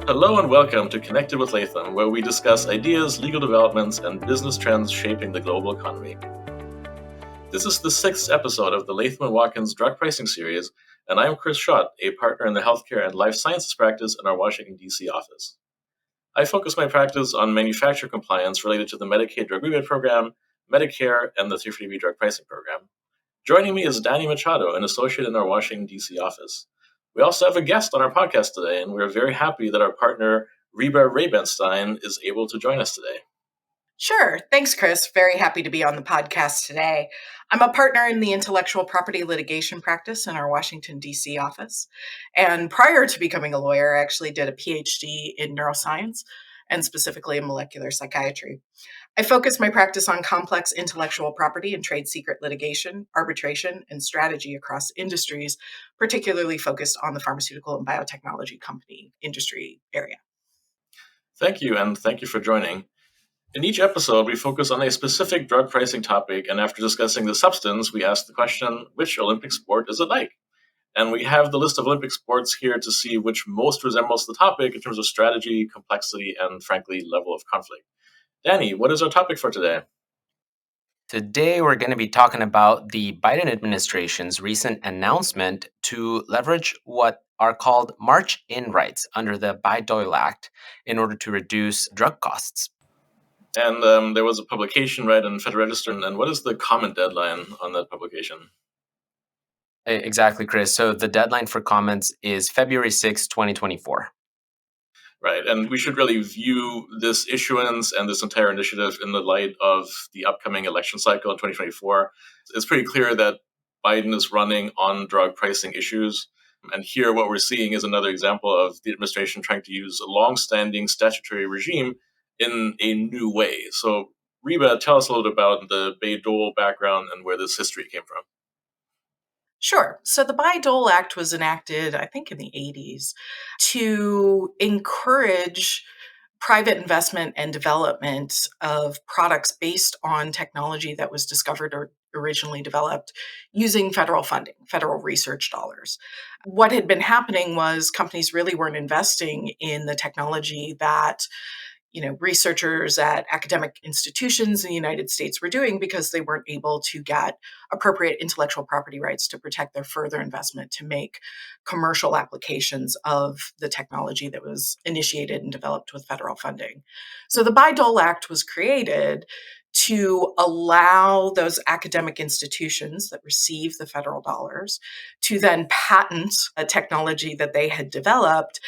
Hello and welcome to Connected with Latham, where we discuss ideas, legal developments, and business trends shaping the global economy. This is the 6th episode of the Latham and Watkins drug pricing series, and I'm Chris Schott, a partner in the healthcare and life sciences practice in our Washington, D.C. office. I focus my practice on manufacturer compliance related to the Medicaid drug rebate program, Medicare, and the 340B drug pricing program. Joining me is Danny Machado, an associate in our Washington, D.C. office. We also have a guest on our podcast today, and we're very happy that our partner, Reba Rabenstein, is able to join us today. Sure. Thanks, Chris. Very happy to be on the podcast today. I'm a partner in the intellectual property litigation practice in our Washington, D.C. office. And prior to becoming a lawyer, I actually did a PhD in neuroscience and specifically in molecular psychiatry. I focus my practice on complex intellectual property and trade secret litigation, arbitration, and strategy across industries, particularly focused on the pharmaceutical and biotechnology company industry area. Thank you, and thank you for joining. In each episode, we focus on a specific drug pricing topic, and after discussing the substance, we ask the question, which Olympic sport is it like? And we have the list of Olympic sports here to see which most resembles the topic in terms of strategy, complexity, and frankly, level of conflict. Danny, what is our topic for today? Today, we're going to be talking about the Biden administration's recent announcement to leverage what are called march-in rights under the Bayh-Dole Act in order to reduce drug costs. And there was a publication, right, in Federal Register. And what is the comment deadline on that publication? Exactly, Chris. So the deadline for comments is February 6, 2024. Right. And we should really view this issuance and this entire initiative in the light of the upcoming election cycle in 2024. It's pretty clear that Biden is running on drug pricing issues. And here, what we're seeing is another example of the administration trying to use a long-standing statutory regime in a new way. So, Reba, tell us a little bit about the Bayh-Dole background and where this history came from. Sure. So the Bayh-Dole Act was enacted, I think, in the 80s to encourage private investment and development of products based on technology that was discovered or originally developed using federal funding, federal research dollars. What had been happening was companies really weren't investing in the technology that researchers at academic institutions in the United States were doing because they weren't able to get appropriate intellectual property rights to protect their further investment to make commercial applications of the technology that was initiated and developed with federal funding. So the Bayh-Dole Act was created to allow those academic institutions that receive the federal dollars to then patent a technology that they had developed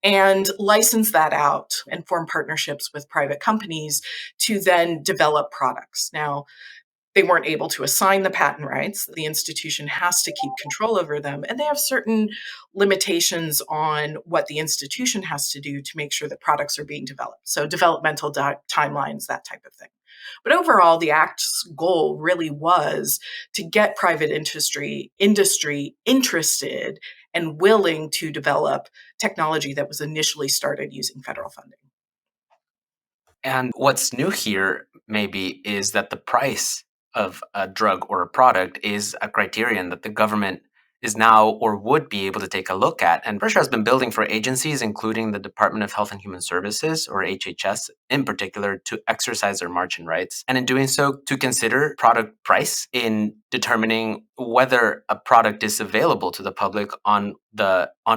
and license that out and form partnerships with private companies to then develop products. Now, they weren't able to assign the patent rights. The institution has to keep control over them. And they have certain limitations on what the institution has to do to make sure that products are being developed. So developmental timelines, that type of thing. But overall, the Act's goal really was to get private industry interested and willing to develop technology that was initially started using federal funding. And what's new here, maybe, is that the price of a drug or a product is a criterion that the government is now or would be able to take a look at. And pressure has been building for agencies, including the Department of Health and Human Services, or HHS in particular, to exercise their march-in rights. And in doing so, to consider product price in determining whether a product is available to the public on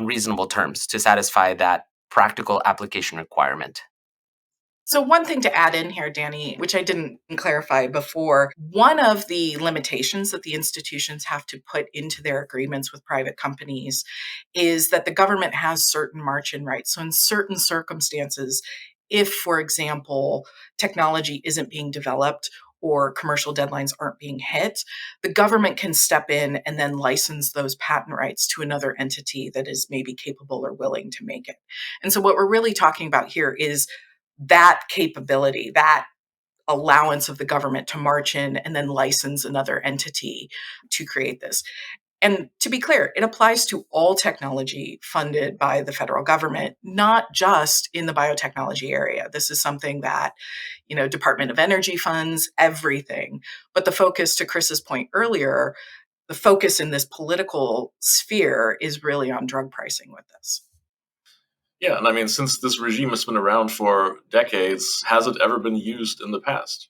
reasonable terms to satisfy that practical application requirement. So one thing to add in here, Danny, which I didn't clarify before, one of the limitations that the institutions have to put into their agreements with private companies is that the government has certain march-in rights. So in certain circumstances, if, for example, technology isn't being developed or commercial deadlines aren't being hit, the government can step in and then license those patent rights to another entity that is maybe capable or willing to make it. And so what we're really talking about here is that capability, that allowance of the government to march in and then license another entity to create this. And to be clear, it applies to all technology funded by the federal government, not just in the biotechnology area. This is something that, Department of Energy funds, everything. But the focus, to Chris's point earlier, the focus in this political sphere is really on drug pricing with this. Yeah, and I mean, since this regime has been around for decades, has it ever been used in the past?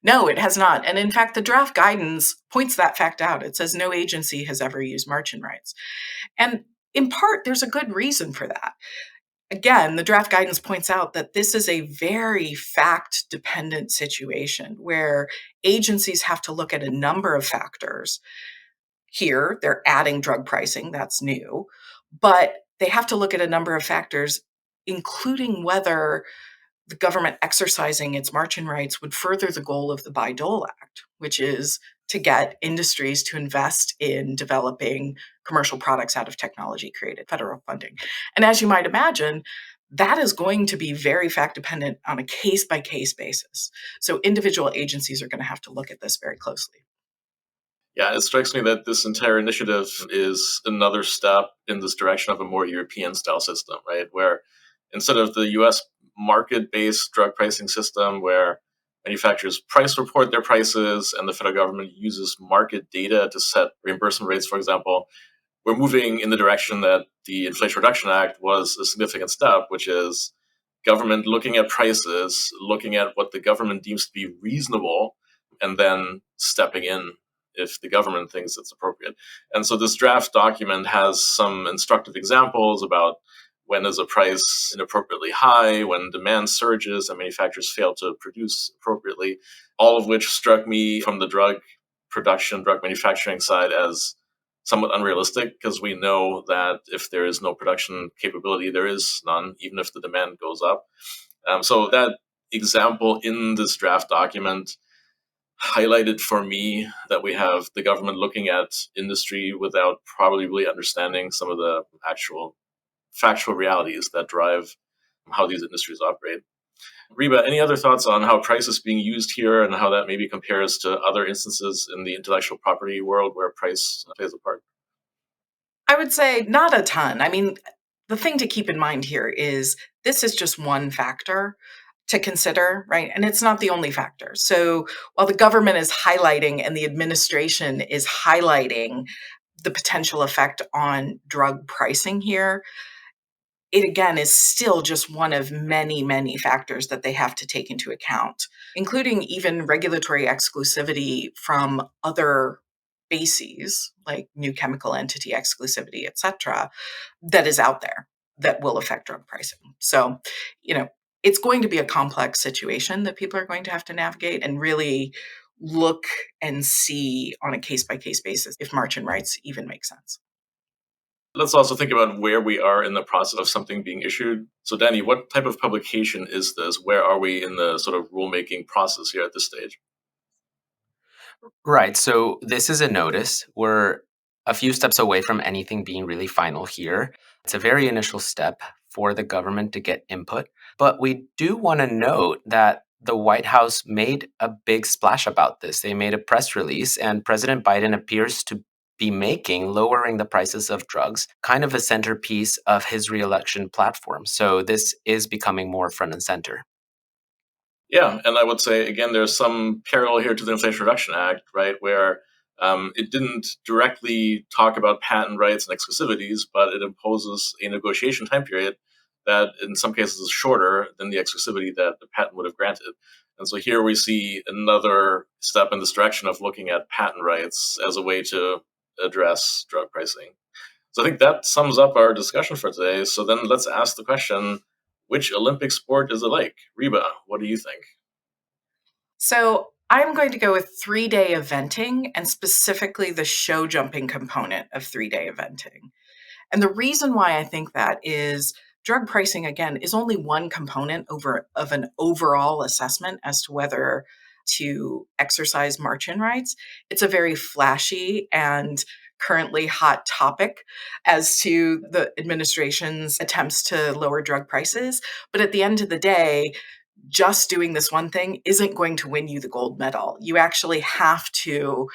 No, it has not. And in fact, the draft guidance points that fact out. It says no agency has ever used margin rights. And in part, there's a good reason for that. Again, the draft guidance points out that this is a very fact dependent situation where agencies have to look at a number of factors. Here, they're adding drug pricing, that's new, but they have to look at a number of factors, including whether the government exercising its margin rights would further the goal of the Bayh-Dole Act, which is to get industries to invest in developing commercial products out of technology created federal funding. And as you might imagine, that is going to be very fact dependent on a case by case basis. So individual agencies are going to have to look at this very closely. Yeah, it strikes me that this entire initiative is another step in this direction of a more European style system, right? Where instead of the US market based drug pricing system where manufacturers price report their prices and the federal government uses market data to set reimbursement rates, for example, we're moving in the direction that the Inflation Reduction Act was a significant step, which is government looking at prices, looking at what the government deems to be reasonable, and then stepping in if the government thinks it's appropriate. And so this draft document has some instructive examples about when is a price inappropriately high, when demand surges and manufacturers fail to produce appropriately, all of which struck me from the drug production, drug manufacturing side as somewhat unrealistic because we know that if there is no production capability, there is none, even if the demand goes up. So that example in this draft document highlighted for me that we have the government looking at industry without probably really understanding some of the actual factual realities that drive how these industries operate. Reba, any other thoughts on how price is being used here and how that maybe compares to other instances in the intellectual property world where price plays a part? I would say not a ton. I mean, the thing to keep in mind here is this is just one factor to consider, right? And it's not the only factor. So while the government is highlighting and the administration is highlighting the potential effect on drug pricing here, it again is still just one of many, many factors that they have to take into account, including even regulatory exclusivity from other bases like new chemical entity exclusivity, et cetera, that is out there that will affect drug pricing. So, you know, it's going to be a complex situation that people are going to have to navigate and really look and see on a case by case basis if margin rights even make sense. Let's also think about where we are in the process of something being issued. So, Danny, what type of publication is this? Where are we in the sort of rulemaking process here at this stage? Right. So this is a notice. We're a few steps away from anything being really final here. It's a very initial step for the government to get input. But we do want to note that the White House made a big splash about this. They made a press release, and President Biden appears to be making lowering the prices of drugs kind of a centerpiece of his reelection platform. So this is becoming more front and center. Yeah, and I would say again, there's some parallel here to the Inflation Reduction Act, right, where it didn't directly talk about patent rights and exclusivities, but it imposes a negotiation time period that, in some cases, is shorter than the exclusivity that the patent would have granted. And so here we see another step in this direction of looking at patent rights as a way to address drug pricing. So I think that sums up our discussion for today. So then let's ask the question, which Olympic sport is it like? Reba, what do you think? So I'm going to go with 3-day eventing and specifically the show jumping component of 3-day eventing. And the reason why I think that is drug pricing, again, is only one component of an overall assessment as to whether to exercise march-in rights. It's a very flashy and currently hot topic as to the administration's attempts to lower drug prices. But at the end of the day, just doing this one thing isn't going to win you the gold medal. You actually have to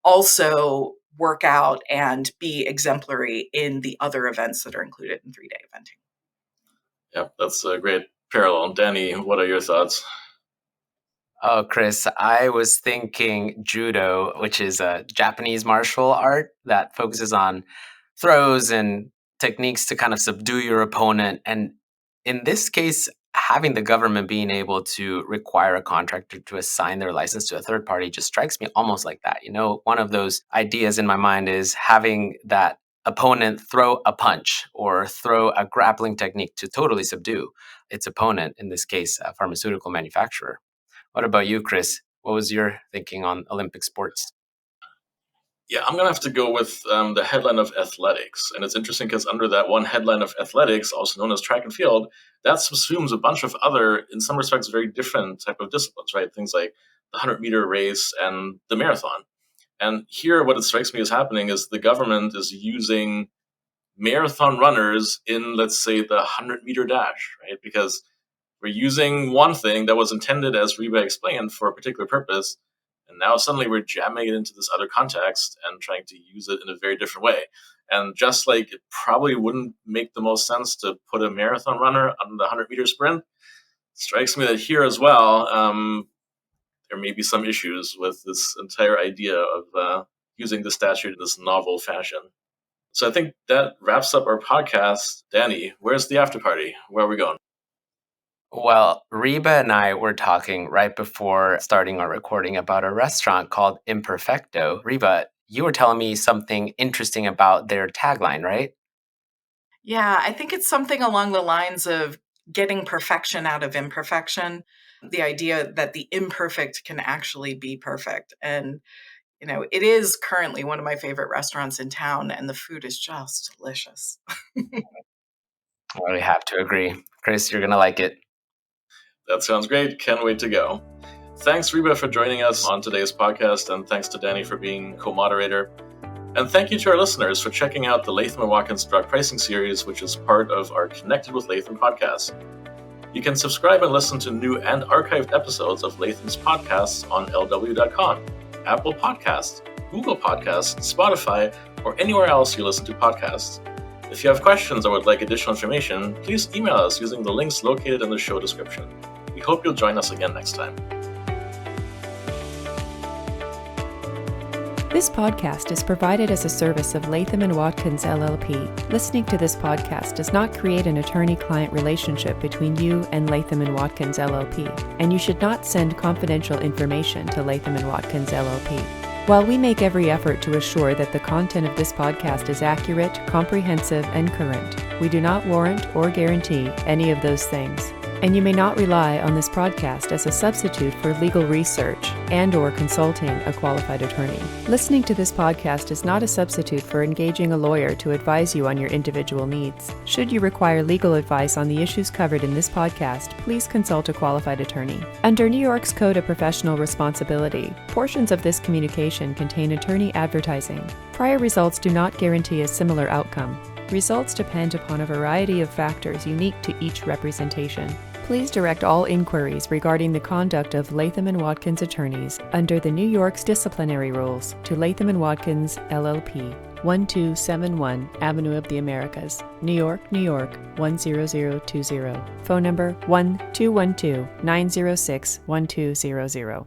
also work out and be exemplary in the other events that are included in 3-day eventing. Yeah, that's a great parallel. Danny, what are your thoughts? Oh, Chris, I was thinking judo, which is a Japanese martial art that focuses on throws and techniques to kind of subdue your opponent. And in this case, having the government being able to require a contractor to assign their license to a third party just strikes me almost like that. One of those ideas in my mind is having that opponent throw a punch or throw a grappling technique to totally subdue its opponent, in this case, a pharmaceutical manufacturer. What about you, Chris? What was your thinking on Olympic sports? Yeah, I'm going to have to go with the headline of athletics. And it's interesting because under that one headline of athletics, also known as track and field, that subsumes a bunch of other, in some respects, very different type of disciplines, right? Things like the 100-meter race and the marathon. And here, what it strikes me is happening is the government is using marathon runners in, let's say, the 100-meter dash, right? Because we're using one thing that was intended, as Reba explained, for a particular purpose, and now suddenly we're jamming it into this other context and trying to use it in a very different way. And just like it probably wouldn't make the most sense to put a marathon runner on the 100-meter sprint, it strikes me that here as well, there may be some issues with this entire idea of using the statute in this novel fashion. So I think that wraps up our podcast. Danny, where's the after party? Where are we going? Well, Reba and I were talking right before starting our recording about a restaurant called Imperfecto. Reba, you were telling me something interesting about their tagline, right? Yeah, I think it's something along the lines of getting perfection out of imperfection. The idea that the imperfect can actually be perfect. And, it is currently one of my favorite restaurants in town, and the food is just delicious. I have to agree. Chris, you're going to like it. That sounds great. Can't wait to go. Thanks, Reba, for joining us on today's podcast, and thanks to Danny for being co-moderator. And thank you to our listeners for checking out the Latham & Watkins Drug Pricing Series, which is part of our Connected with Latham podcast. You can subscribe and listen to new and archived episodes of Latham's podcasts on lw.com, Apple Podcasts, Google Podcasts, Spotify, or anywhere else you listen to podcasts. If you have questions or would like additional information, please email us using the links located in the show description. We hope you'll join us again next time. This podcast is provided as a service of Latham & Watkins LLP. Listening to this podcast does not create an attorney-client relationship between you and Latham & Watkins LLP, and you should not send confidential information to Latham & Watkins LLP. While we make every effort to assure that the content of this podcast is accurate, comprehensive, and current, we do not warrant or guarantee any of those things. And you may not rely on this podcast as a substitute for legal research and/or consulting a qualified attorney. Listening to this podcast is not a substitute for engaging a lawyer to advise you on your individual needs. Should you require legal advice on the issues covered in this podcast, please consult a qualified attorney. Under New York's Code of Professional Responsibility, portions of this communication contain attorney advertising. Prior results do not guarantee a similar outcome. Results depend upon a variety of factors unique to each representation. Please direct all inquiries regarding the conduct of Latham & Watkins attorneys under the New York's disciplinary rules to Latham & Watkins, LLP, 1271 Avenue of the Americas, New York, New York, 10020. Phone number 1-212-906-1200.